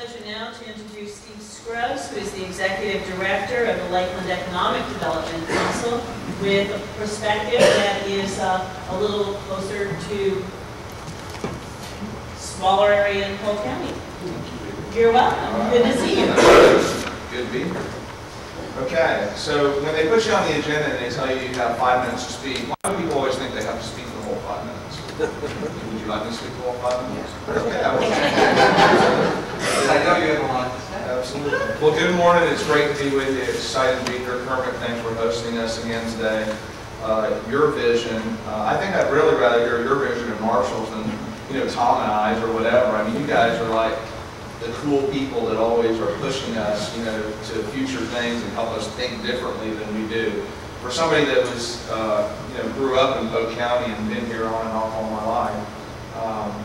pleasure now to introduce Steve Scruggs, who is the Executive Director of the Lakeland Economic Development Council, with a perspective that is a little closer to smaller area in Polk County. You're welcome. Good to see you. Good to be here. Okay, so when they put you on the agenda and they tell you you have 5 minutes to speak, why do people always think they have to speak the whole 5 minutes? Would you like me to speak the whole 5 minutes? Okay, I will. I know you have a lot to say. Absolutely. Well, good morning. It's great to be with you. Excited to be here. Kermit, thanks for hosting us again today. Your vision, I think I'd really rather hear your vision of Marshall's than, Tom and I's or whatever. I mean, you guys are like the cool people that always are pushing us, to future things and help us think differently than we do. For somebody that was, grew up in Polk County and been here on and off all my life,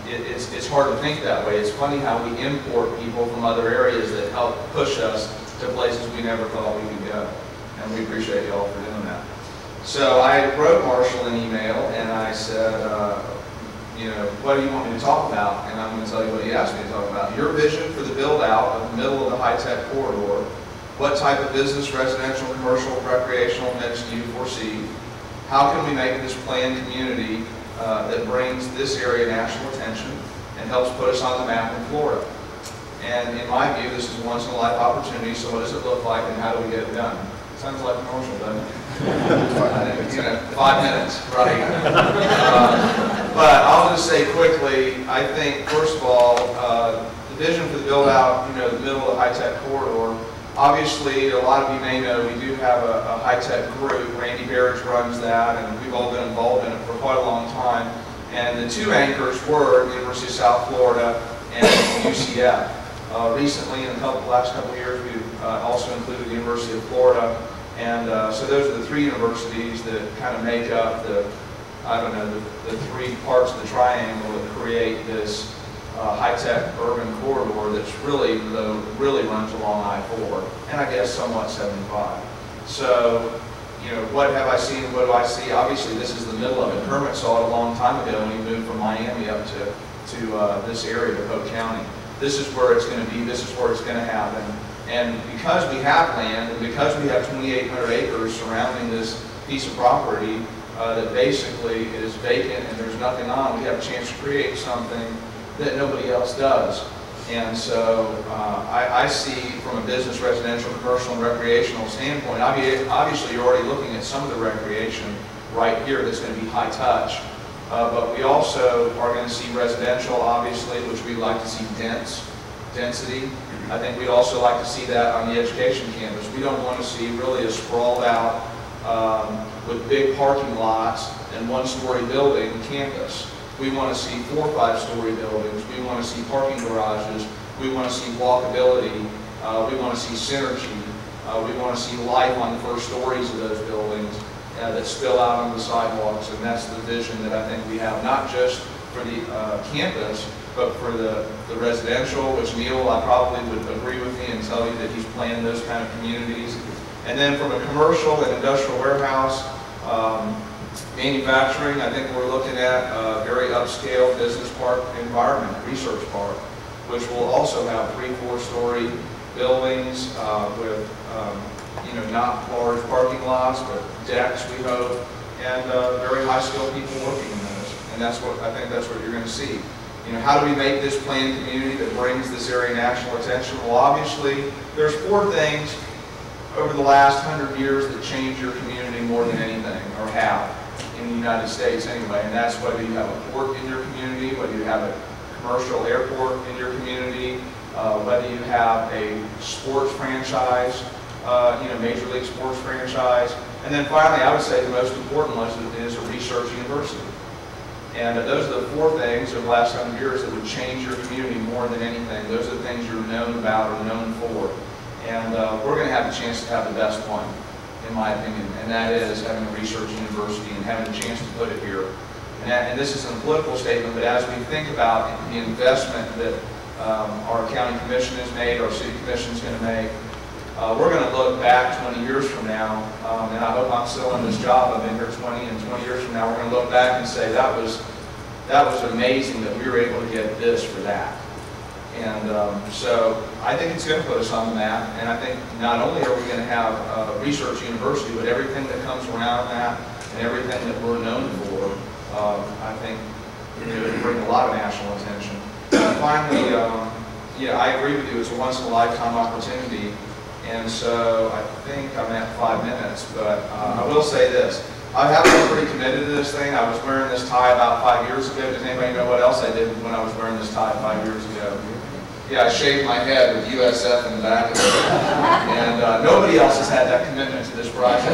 it's hard to think that way. It's funny how we import people from other areas that help push us to places we never thought we could go. And we appreciate you all for doing that. So I wrote Marshall an email and I said, what do you want me to talk about? And I'm going to tell you what he asked me to talk about. Your vision for the build out of the middle of the high-tech corridor. What type of business, residential, commercial, recreational mix do you foresee? How can we make this planned community that brings this area national attention and helps put us on the map in Florida? And in my view, this is a once-in-a-life opportunity, so what does it look like and how do we get it done? Sounds like commercial, doesn't it? 5 minutes, right? But I'll just say quickly, I think, first of all, the vision for the build-out, the middle of the high-tech corridor, obviously, a lot of you may know, we do have a high-tech group. Randy Barrage runs that, and we've all been involved in it for quite a long time. And the two anchors were the University of South Florida and UCF. Recently, in the last couple of years, we've also included the University of Florida. And so those are the three universities that kind of make up the three parts of the triangle that create this high-tech urban corridor that's really runs along I-4 and I guess somewhat 75. So, what have I seen? What do I see? Obviously, this is the middle of it. Kermit saw it a long time ago when he moved from Miami up to this area of Polk County. This is where it's going to be. This is where it's going to happen. And because we have land and because we have 2,800 acres surrounding this piece of property that basically is vacant and there's nothing on, we have a chance to create something that nobody else does. And so I see from a business, residential, commercial, and recreational standpoint, obviously you're already looking at some of the recreation right here that's going to be high touch. But we also are going to see residential, obviously, which we like to see density. I think we'd also like to see that on the education campus. We don't want to see really a sprawled out with big parking lots and one-story building campus. We want to see 4 or 5-story buildings. We want to see parking garages. We want to see walkability. We want to see synergy. We want to see life on the first stories of those buildings that spill out on the sidewalks. And that's the vision that I think we have, not just for the campus, but for the residential, which Neil, I probably would agree with me and tell you that he's planned those kind of communities. And then from a commercial and industrial warehouse, manufacturing, I think we're looking at a very upscale business park environment, research park, which will also have 3 or 4-story buildings with, not large parking lots, but decks, we hope, and very high-skilled people working in those. And I think that's what you're going to see. How do we make this planned community that brings this area national attention? Well, obviously, there's 4 things over the last 100 years that change your community more than anything, or have, in the United States anyway. And that's whether you have a port in your community, whether you have a commercial airport in your community, whether you have a sports franchise, Major League Sports franchise. And then finally, I would say the most important one is a research university. And those are the 4 things over the last 100 years that would change your community more than anything. Those are the things you're known about or known for. And we're going to have the chance to have the best one, in my opinion, and that is having a research university and having a chance to put it here. And this isn't a political statement, but as we think about the investment that our county commission has made, our city commission is going to make, we're going to look back 20 years from now, and I hope I'm still in this job. I've been here 20, and 20 years from now, we're going to look back and say that was amazing that we were able to get this for that. And so I think it's going to put us on the map, and I think not only are we going to have a research university, but everything that comes around that and everything that we're known for, I think it would bring a lot of national attention. And finally, yeah, I agree with you, it's a once-in-a-lifetime opportunity, and so I think I'm at 5 minutes, but I will say this. I have been pretty committed to this thing. I was wearing this tie about 5 years ago. Does anybody know what else I did when I was wearing this tie 5 years ago? Yeah, I shaved my head with USF in the back of it. And nobody else has had that commitment to this project.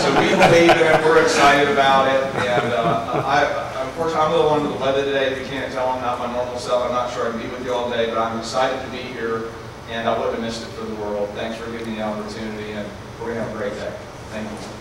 So we believe in it, we're excited about it. And unfortunately, I'm a little under the weather today. If you can't tell, I'm not my normal self. I'm not sure I can be with you all day, but I'm excited to be here. And I wouldn't have missed it for the world. Thanks for giving me the opportunity, and we're going to have a great day. Thank you.